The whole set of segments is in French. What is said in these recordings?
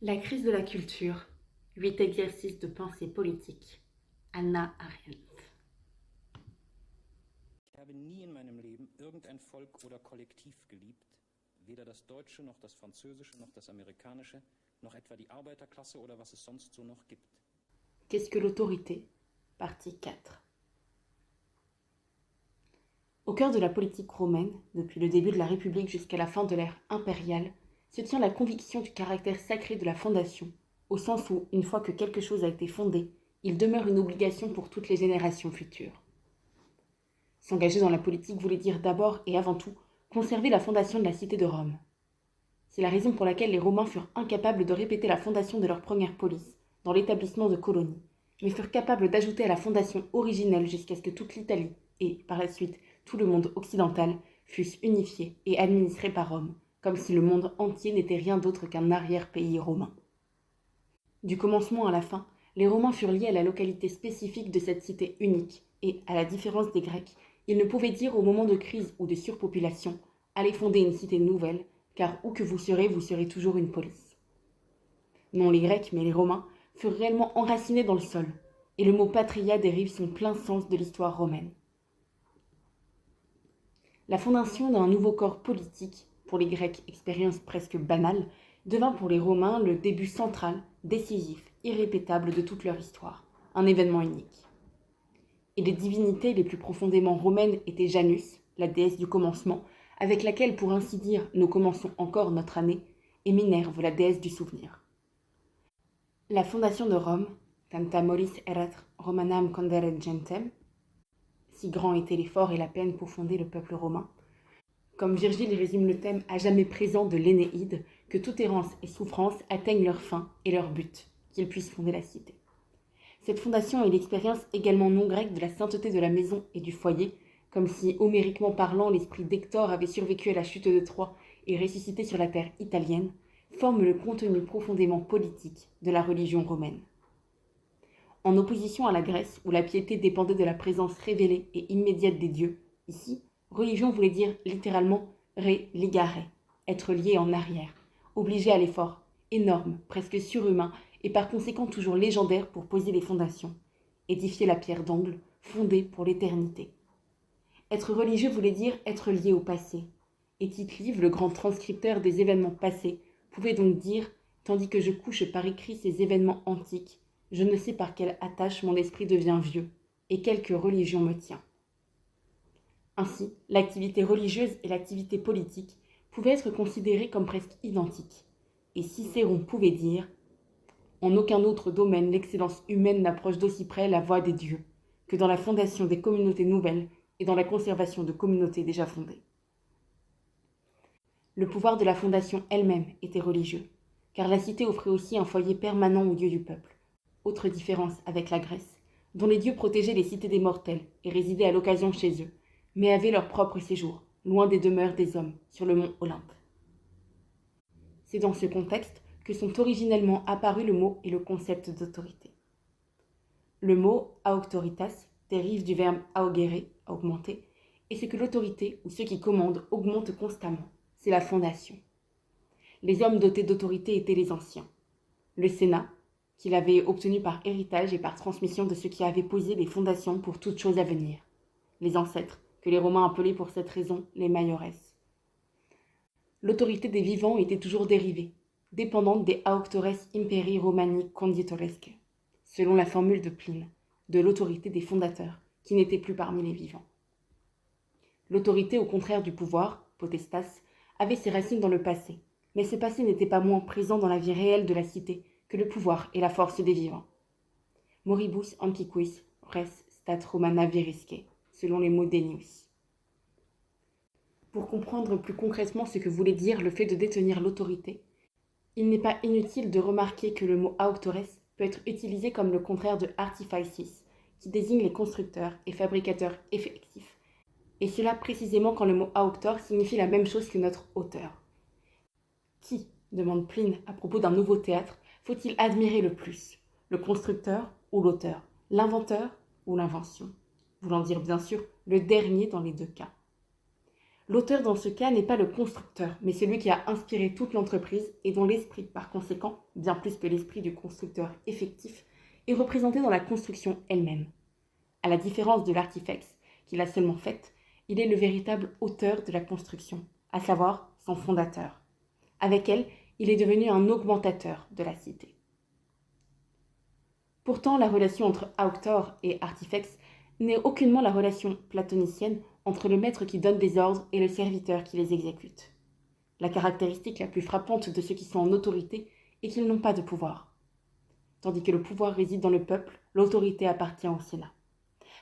La crise de la culture, 8 exercices de pensée politique. Hannah Arendt. Ich habe nie in meinem Leben irgendein Volk oder Kollektiv geliebt, weder das Deutsche noch das Französische noch das Amerikanische, noch etwa die Arbeiterklasse oder was es sonst so noch gibt. Qu'est-ce que l'autorité? Partie 4. Au cœur de la politique romaine, depuis le début de la République jusqu'à la fin de l'ère impériale, se tient la conviction du caractère sacré de la fondation, au sens où, une fois que quelque chose a été fondé, il demeure une obligation pour toutes les générations futures. S'engager dans la politique voulait dire d'abord et avant tout conserver la fondation de la cité de Rome. C'est la raison pour laquelle les Romains furent incapables de répéter la fondation de leur première police, dans l'établissement de colonies, mais furent capables d'ajouter à la fondation originelle jusqu'à ce que toute l'Italie et, par la suite, tout le monde occidental fussent unifiés et administrés par Rome, comme si le monde entier n'était rien d'autre qu'un arrière-pays romain. Du commencement à la fin, les Romains furent liés à la localité spécifique de cette cité unique, et, à la différence des Grecs, ils ne pouvaient dire au moment de crise ou de surpopulation « Allez fonder une cité nouvelle », car où que vous serez toujours une police. Non les Grecs, mais les Romains, furent réellement enracinés dans le sol, et le mot patria dérive son plein sens de l'histoire romaine. La fondation d'un nouveau corps politique, pour les Grecs expérience presque banale, devint pour les Romains le début central, décisif, irrépétable de toute leur histoire, un événement unique. Et les divinités les plus profondément romaines étaient Janus, la déesse du commencement, avec laquelle, pour ainsi dire, nous commençons encore notre année, et Minerve, la déesse du souvenir. La fondation de Rome, Tanta molis erat Romanam condere gentem, si grand était l'effort et la peine pour fonder le peuple romain, comme Virgile résume le thème à jamais présent de l'Énéide, que toute errance et souffrance atteignent leur fin et leur but, qu'ils puissent fonder la cité. Cette fondation est l'expérience également non grecque de la sainteté de la maison et du foyer, comme si, homériquement parlant, l'esprit d'Hector avait survécu à la chute de Troie et ressuscité sur la terre italienne, forme le contenu profondément politique de la religion romaine. En opposition à la Grèce, où la piété dépendait de la présence révélée et immédiate des dieux, ici, religion voulait dire littéralement ligare, être lié en arrière, obligé à l'effort, énorme, presque surhumain, et par conséquent toujours légendaire pour poser les fondations, édifier la pierre d'angle, fondée pour l'éternité. Être religieux voulait dire être lié au passé, et Tite-Live, le grand transcripteur des événements passés, pouvait donc dire, tandis que je couche par écrit ces événements antiques, je ne sais par quelle attache mon esprit devient vieux, et quelque religion me tient. Ainsi, l'activité religieuse et l'activité politique pouvaient être considérées comme presque identiques, et Cicéron pouvait dire « En aucun autre domaine l'excellence humaine n'approche d'aussi près la voie des dieux que dans la fondation des communautés nouvelles et dans la conservation de communautés déjà fondées. » Le pouvoir de la fondation elle-même était religieux, car la cité offrait aussi un foyer permanent aux dieux du peuple. Autre différence avec la Grèce, dont les dieux protégeaient les cités des mortels et résidaient à l'occasion chez eux, mais avaient leur propre séjour, loin des demeures des hommes, sur le mont Olympe. C'est dans ce contexte que sont originellement apparus le mot et le concept d'autorité. Le mot auctoritas dérive du verbe augere, augmenter, et c'est que l'autorité, ou ceux qui commandent, augmente constamment. C'est la fondation. Les hommes dotés d'autorité étaient les anciens. Le Sénat, qu'il avait obtenu par héritage et par transmission de ceux qui avaient posé les fondations pour toute chose à venir. Les ancêtres, que les Romains appelaient pour cette raison les maiores. L'autorité des vivants était toujours dérivée, dépendante des auctores imperii romani conditoresque, selon la formule de Pline, de l'autorité des fondateurs, qui n'étaient plus parmi les vivants. L'autorité, au contraire du pouvoir, potestas, avait ses racines dans le passé, mais ce passé n'était pas moins présent dans la vie réelle de la cité que le pouvoir et la force des vivants. Moribus antiquis res stat romana virisque, selon les mots d'Ennius. Pour comprendre plus concrètement ce que voulait dire le fait de détenir l'autorité, il n'est pas inutile de remarquer que le mot auctores peut être utilisé comme le contraire de artifices, qui désigne les constructeurs et fabricateurs effectifs, et cela précisément quand le mot auctor signifie la même chose que notre auteur. Qui, demande Pline à propos d'un nouveau théâtre, faut-il admirer le plus, le constructeur ou l'auteur, l'inventeur ou l'invention, voulant dire bien sûr le dernier dans les deux cas. L'auteur dans ce cas n'est pas le constructeur, mais celui qui a inspiré toute l'entreprise et dont l'esprit, par conséquent, bien plus que l'esprit du constructeur effectif, est représenté dans la construction elle-même. À la différence de l'artifex, qu'il a seulement faite, il est le véritable auteur de la construction, à savoir son fondateur. Avec elle, il est devenu un augmentateur de la cité. Pourtant, la relation entre auctor et artifex n'est aucunement la relation platonicienne entre le maître qui donne des ordres et le serviteur qui les exécute. La caractéristique la plus frappante de ceux qui sont en autorité est qu'ils n'ont pas de pouvoir. Tandis que le pouvoir réside dans le peuple, l'autorité appartient au Sénat.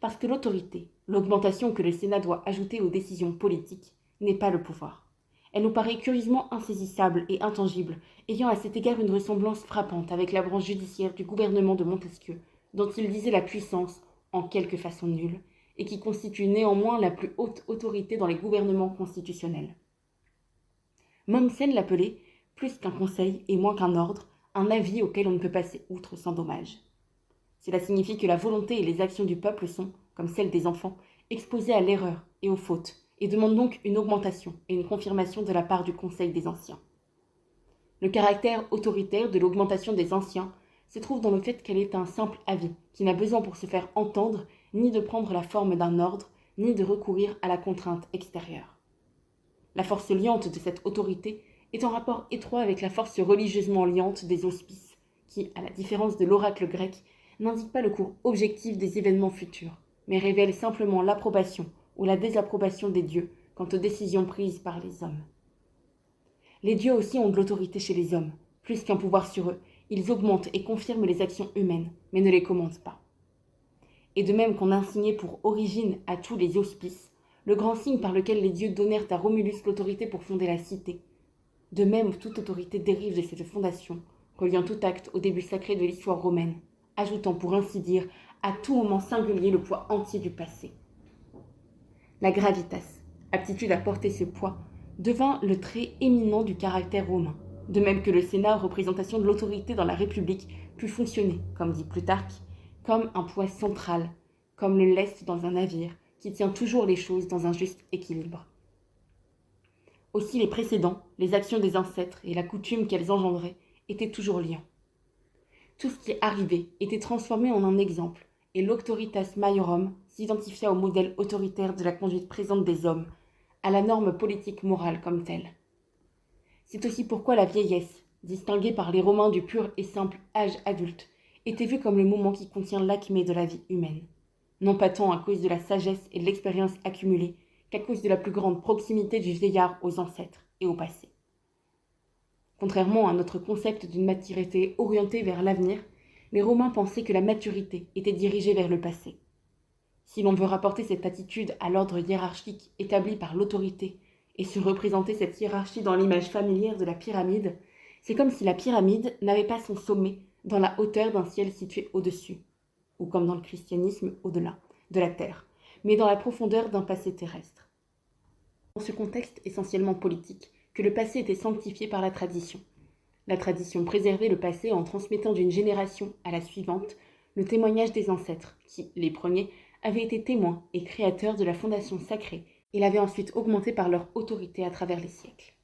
Parce que l'autorité, l'augmentation que le Sénat doit ajouter aux décisions politiques, n'est pas le pouvoir. Elle nous paraît curieusement insaisissable et intangible, ayant à cet égard une ressemblance frappante avec la branche judiciaire du gouvernement de Montesquieu, dont il disait la puissance, en quelque façon nulle, et qui constitue néanmoins la plus haute autorité dans les gouvernements constitutionnels. Mommsen l'appelait, plus qu'un conseil et moins qu'un ordre, un avis auquel on ne peut passer outre sans dommage. Cela signifie que la volonté et les actions du peuple sont, comme celles des enfants, exposées à l'erreur et aux fautes, et demandent donc une augmentation et une confirmation de la part du Conseil des anciens. Le caractère autoritaire de l'augmentation des anciens se trouve dans le fait qu'elle est un simple avis, qui n'a besoin pour se faire entendre ni de prendre la forme d'un ordre, ni de recourir à la contrainte extérieure. La force liante de cette autorité est en rapport étroit avec la force religieusement liante des auspices, qui, à la différence de l'oracle grec, n'indique pas le cours objectif des événements futurs, mais révèle simplement l'approbation ou la désapprobation des dieux quant aux décisions prises par les hommes. Les dieux aussi ont de l'autorité chez les hommes. Plus qu'un pouvoir sur eux, ils augmentent et confirment les actions humaines, mais ne les commandent pas. Et de même qu'on a assigné pour origine à tous les auspices, le grand signe par lequel les dieux donnèrent à Romulus l'autorité pour fonder la cité, de même toute autorité dérive de cette fondation, reliant tout acte au début sacré de l'histoire romaine, ajoutant pour ainsi dire à tout moment singulier le poids entier du passé. La gravitas, aptitude à porter ce poids, devint le trait éminent du caractère romain, de même que le Sénat, représentation de l'autorité dans la République, put fonctionner, comme dit Plutarque, comme un poids central, comme le lest dans un navire, qui tient toujours les choses dans un juste équilibre. Aussi les précédents, les actions des ancêtres et la coutume qu'elles engendraient étaient toujours liants. Tout ce qui arrivait était transformé en un exemple, et l'auctoritas maiorum s'identifia au modèle autoritaire de la conduite présente des hommes, à la norme politique morale comme telle. C'est aussi pourquoi la vieillesse, distinguée par les Romains du pur et simple âge adulte, était vue comme le moment qui contient l'acmé de la vie humaine, non pas tant à cause de la sagesse et de l'expérience accumulée, qu'à cause de la plus grande proximité du vieillard aux ancêtres et au passé. Contrairement à notre concept d'une maturité orientée vers l'avenir, les Romains pensaient que la maturité était dirigée vers le passé. Si l'on veut rapporter cette attitude à l'ordre hiérarchique établi par l'autorité et se représenter cette hiérarchie dans l'image familière de la pyramide, c'est comme si la pyramide n'avait pas son sommet dans la hauteur d'un ciel situé au-dessus, ou comme dans le christianisme au-delà de la terre, mais dans la profondeur d'un passé terrestre. Dans ce contexte essentiellement politique, que le passé était sanctifié par la tradition. La tradition préservait le passé en transmettant d'une génération à la suivante le témoignage des ancêtres, qui, les premiers, avaient été témoins et créateurs de la fondation sacrée et l'avaient ensuite augmentée par leur autorité à travers les siècles.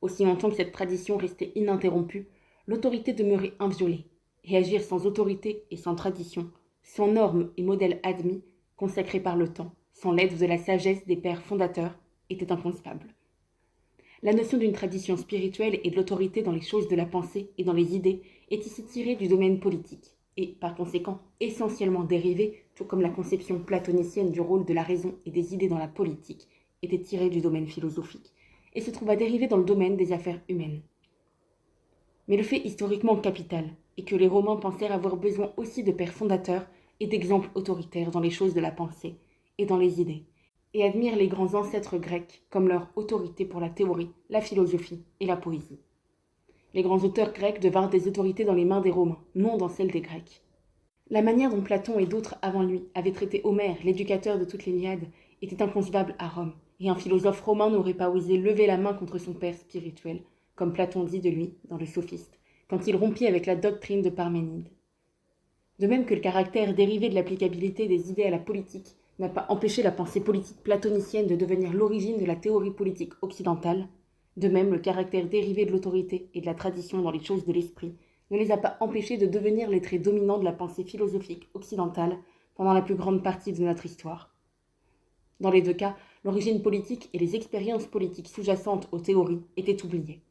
Aussi longtemps que cette tradition restait ininterrompue, l'autorité demeurait inviolée, et agir sans autorité et sans tradition, sans normes et modèles admis, consacrés par le temps, sans l'aide de la sagesse des pères fondateurs, était inconcevable. La notion d'une tradition spirituelle et de l'autorité dans les choses de la pensée et dans les idées est ici tirée du domaine politique, et, par conséquent, essentiellement dérivée, tout comme la conception platonicienne du rôle de la raison et des idées dans la politique était tirée du domaine philosophique, et se trouva dérivée dans le domaine des affaires humaines. Mais le fait historiquement capital est que les Romains pensèrent avoir besoin aussi de pères fondateurs et d'exemples autoritaires dans les choses de la pensée et dans les idées, et admirent les grands ancêtres grecs comme leur autorité pour la théorie, la philosophie et la poésie. Les grands auteurs grecs devinrent des autorités dans les mains des Romains, non dans celles des Grecs. La manière dont Platon et d'autres avant lui avaient traité Homère, l'éducateur de toute l'Iliade, était inconcevable à Rome, et un philosophe romain n'aurait pas osé lever la main contre son père spirituel, comme Platon dit de lui dans le Sophiste, quand il rompit avec la doctrine de Parménide. De même que le caractère dérivé de l'applicabilité des idées à la politique n'a pas empêché la pensée politique platonicienne de devenir l'origine de la théorie politique occidentale, de même le caractère dérivé de l'autorité et de la tradition dans les choses de l'esprit ne les a pas empêchés de devenir les traits dominants de la pensée philosophique occidentale pendant la plus grande partie de notre histoire. Dans les deux cas, l'origine politique et les expériences politiques sous-jacentes aux théories étaient oubliées.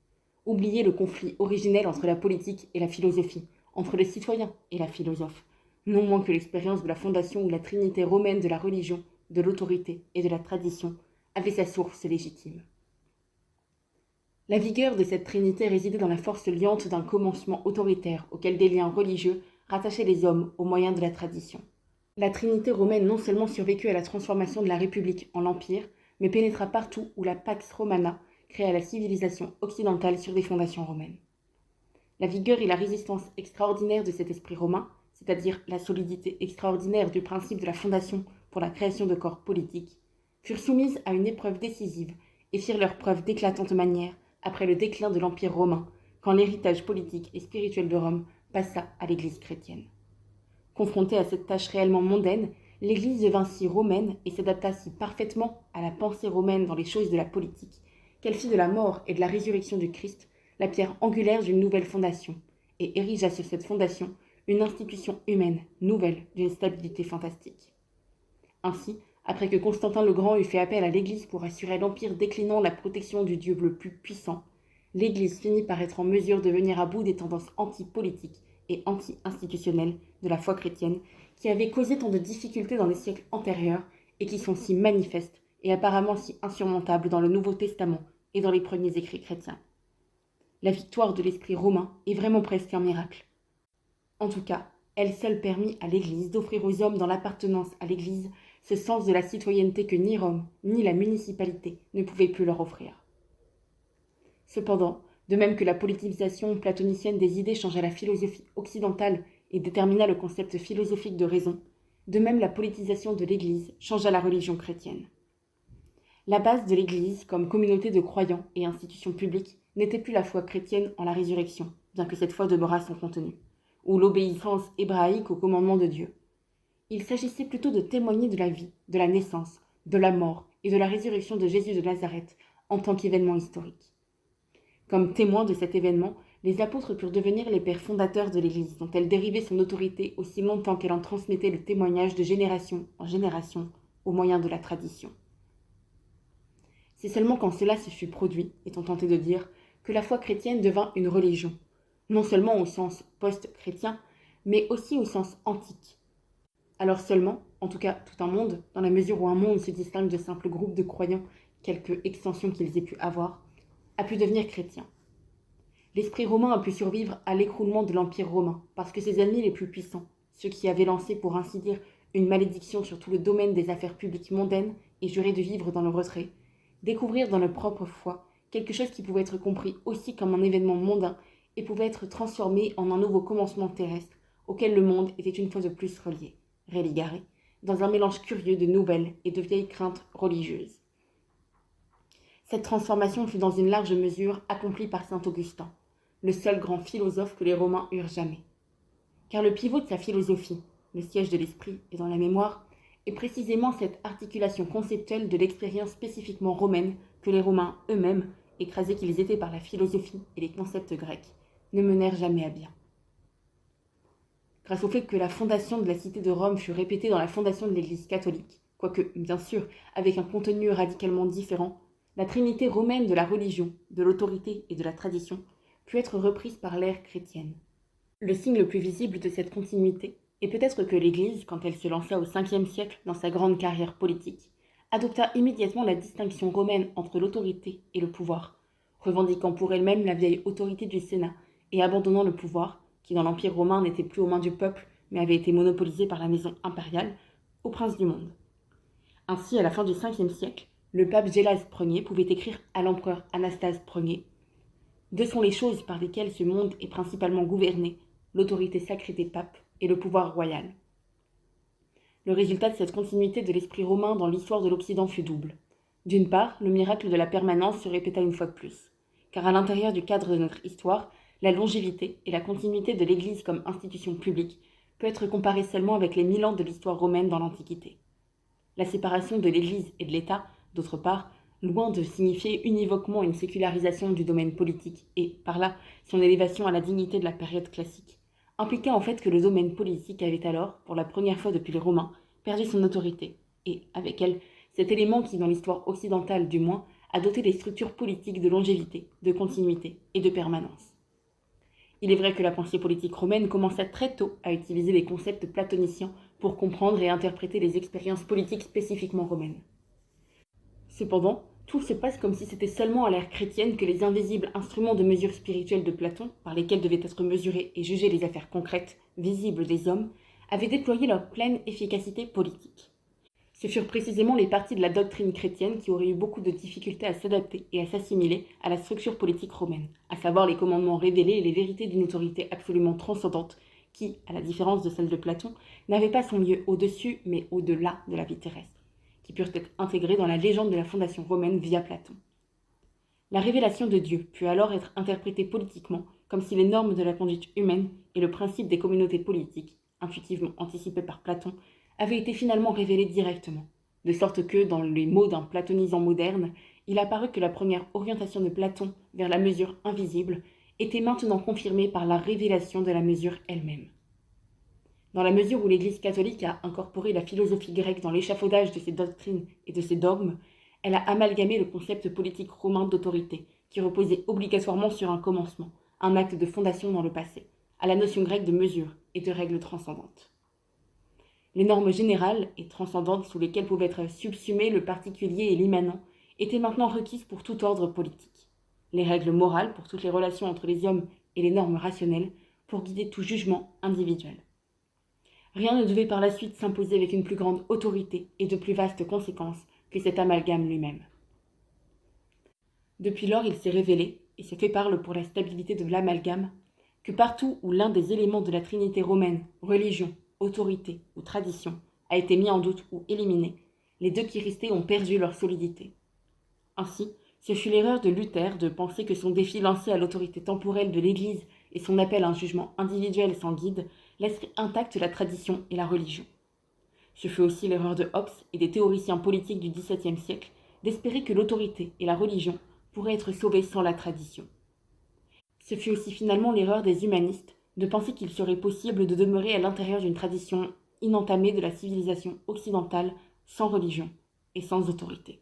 Oublier le conflit originel entre la politique et la philosophie, entre les citoyens et la philosophe, non moins que l'expérience de la fondation ou la trinité romaine de la religion, de l'autorité et de la tradition avait sa source légitime. La vigueur de cette trinité résidait dans la force liante d'un commencement autoritaire auquel des liens religieux rattachaient les hommes aux moyens de la tradition. La trinité romaine non seulement survécut à la transformation de la République en l'Empire, mais pénétra partout où la Pax Romana créa la civilisation occidentale sur des fondations romaines. La vigueur et la résistance extraordinaire de cet esprit romain, c'est-à-dire la solidité extraordinaire du principe de la fondation pour la création de corps politiques, furent soumises à une épreuve décisive et firent leur preuve d'éclatante manière après le déclin de l'Empire romain, quand l'héritage politique et spirituel de Rome passa à l'Église chrétienne. Confrontée à cette tâche réellement mondaine, l'Église devint si romaine et s'adapta si parfaitement à la pensée romaine dans les choses de la politique, qu'elle fit de la mort et de la résurrection du Christ la pierre angulaire d'une nouvelle fondation, et érigea sur cette fondation une institution humaine nouvelle d'une stabilité fantastique. Ainsi, après que Constantin le Grand eut fait appel à l'Église pour assurer à l'Empire déclinant la protection du Dieu le plus puissant, l'Église finit par être en mesure de venir à bout des tendances anti-politiques et anti-institutionnelles de la foi chrétienne qui avaient causé tant de difficultés dans les siècles antérieurs et qui sont si manifestes et apparemment si insurmontables dans le Nouveau Testament et dans les premiers écrits chrétiens. La victoire de l'esprit romain est vraiment presque un miracle. En tout cas, elle seule permit à l'Église d'offrir aux hommes dans l'appartenance à l'Église ce sens de la citoyenneté que ni Rome ni la municipalité ne pouvaient plus leur offrir. Cependant, de même que la politisation platonicienne des idées changea la philosophie occidentale et détermina le concept philosophique de raison, de même la politisation de l'Église changea la religion chrétienne. La base de l'Église, comme communauté de croyants et institution publique, n'était plus la foi chrétienne en la résurrection, bien que cette foi demeurât son contenu, ou l'obéissance hébraïque au commandement de Dieu. Il s'agissait plutôt de témoigner de la vie, de la naissance, de la mort et de la résurrection de Jésus de Nazareth en tant qu'événement historique. Comme témoins de cet événement, les apôtres purent devenir les pères fondateurs de l'Église, dont elle dérivait son autorité aussi longtemps qu'elle en transmettait le témoignage de génération en génération au moyen de la tradition. C'est seulement quand cela se fut produit, est-on tenté de dire, que la foi chrétienne devint une religion, non seulement au sens post-chrétien, mais aussi au sens antique. Alors seulement, en tout cas tout un monde, dans la mesure où un monde se distingue de simples groupes de croyants, quelque extension qu'ils aient pu avoir, a pu devenir chrétien. L'esprit romain a pu survivre à l'écroulement de l'Empire romain, parce que ses ennemis les plus puissants, ceux qui avaient lancé, pour ainsi dire, une malédiction sur tout le domaine des affaires publiques mondaines et juré de vivre dans le retrait, découvrirent dans leur propre foi quelque chose qui pouvait être compris aussi comme un événement mondain et pouvait être transformé en un nouveau commencement terrestre auquel le monde était une fois de plus relié, religaré, dans un mélange curieux de nouvelles et de vieilles craintes religieuses. Cette transformation fut dans une large mesure accomplie par saint Augustin, le seul grand philosophe que les Romains eurent jamais. Car le pivot de sa philosophie, le siège de l'esprit et dans la mémoire, est précisément cette articulation conceptuelle de l'expérience spécifiquement romaine que les Romains eux-mêmes, écrasés qu'ils étaient par la philosophie et les concepts grecs, ne menèrent jamais à bien. Grâce au fait que la fondation de la cité de Rome fut répétée dans la fondation de l'Église catholique, quoique, bien sûr, avec un contenu radicalement différent, la trinité romaine de la religion, de l'autorité et de la tradition put être reprise par l'ère chrétienne. Le signe le plus visible de cette continuité est peut-être que l'Église, quand elle se lança au Ve siècle dans sa grande carrière politique, adopta immédiatement la distinction romaine entre l'autorité et le pouvoir, revendiquant pour elle-même la vieille autorité du Sénat et abandonnant le pouvoir, qui dans l'Empire romain n'était plus aux mains du peuple mais avait été monopolisé par la maison impériale, aux princes du monde. Ainsi, à la fin du Ve siècle, le pape Gélase Ier pouvait écrire à l'empereur Anastase Ier « Deux sont les choses par lesquelles ce monde est principalement gouverné, l'autorité sacrée des papes et le pouvoir royal. » Le résultat de cette continuité de l'esprit romain dans l'histoire de l'Occident fut double. D'une part, le miracle de la permanence se répéta une fois de plus, car à l'intérieur du cadre de notre histoire, la longévité et la continuité de l'Église comme institution publique peut être comparée seulement avec les 1000 ans de l'histoire romaine dans l'Antiquité. La séparation de l'Église et de l'État, d'autre part, loin de signifier univoquement une sécularisation du domaine politique et, par là, son élévation à la dignité de la période classique, impliquait en fait que le domaine politique avait alors, pour la première fois depuis les Romains, perdu son autorité, et, avec elle, cet élément qui, dans l'histoire occidentale du moins, a doté les structures politiques de longévité, de continuité et de permanence. Il est vrai que la pensée politique romaine commença très tôt à utiliser les concepts platoniciens pour comprendre et interpréter les expériences politiques spécifiquement romaines. Cependant, tout se passe comme si c'était seulement à l'ère chrétienne que les invisibles instruments de mesure spirituelle de Platon, par lesquels devaient être mesurées et jugées les affaires concrètes, visibles des hommes, avaient déployé leur pleine efficacité politique. Ce furent précisément les parties de la doctrine chrétienne qui auraient eu beaucoup de difficultés à s'adapter et à s'assimiler à la structure politique romaine, à savoir les commandements révélés et les vérités d'une autorité absolument transcendante qui, à la différence de celle de Platon, n'avait pas son lieu au-dessus mais au-delà de la vie terrestre, qui purent être intégrées dans la légende de la fondation romaine via Platon. La révélation de Dieu put alors être interprétée politiquement comme si les normes de la conduite humaine et le principe des communautés politiques, intuitivement anticipés par Platon, avait été finalement révélé directement, de sorte que, dans les mots d'un platonisant moderne, il apparut que la première orientation de Platon vers la mesure invisible était maintenant confirmée par la révélation de la mesure elle-même. Dans la mesure où l'Église catholique a incorporé la philosophie grecque dans l'échafaudage de ses doctrines et de ses dogmes, elle a amalgamé le concept politique romain d'autorité, qui reposait obligatoirement sur un commencement, un acte de fondation dans le passé, à la notion grecque de mesure et de règles transcendantes. Les normes générales et transcendantes sous lesquelles pouvaient être subsumés le particulier et l'immanent étaient maintenant requises pour tout ordre politique. Les règles morales pour toutes les relations entre les hommes et les normes rationnelles pour guider tout jugement individuel. Rien ne devait par la suite s'imposer avec une plus grande autorité et de plus vastes conséquences que cet amalgame lui-même. Depuis lors, il s'est révélé, et c'est fait parle pour la stabilité de l'amalgame, que partout où l'un des éléments de la trinité romaine, religion, autorité ou tradition, a été mis en doute ou éliminé, les deux qui restaient ont perdu leur solidité. Ainsi, ce fut l'erreur de Luther de penser que son défi lancé à l'autorité temporelle de l'Église et son appel à un jugement individuel sans guide laisseraient intactes la tradition et la religion. Ce fut aussi l'erreur de Hobbes et des théoriciens politiques du XVIIe siècle d'espérer que l'autorité et la religion pourraient être sauvées sans la tradition. Ce fut aussi finalement l'erreur des humanistes de penser qu'il serait possible de demeurer à l'intérieur d'une tradition inentamée de la civilisation occidentale sans religion et sans autorité.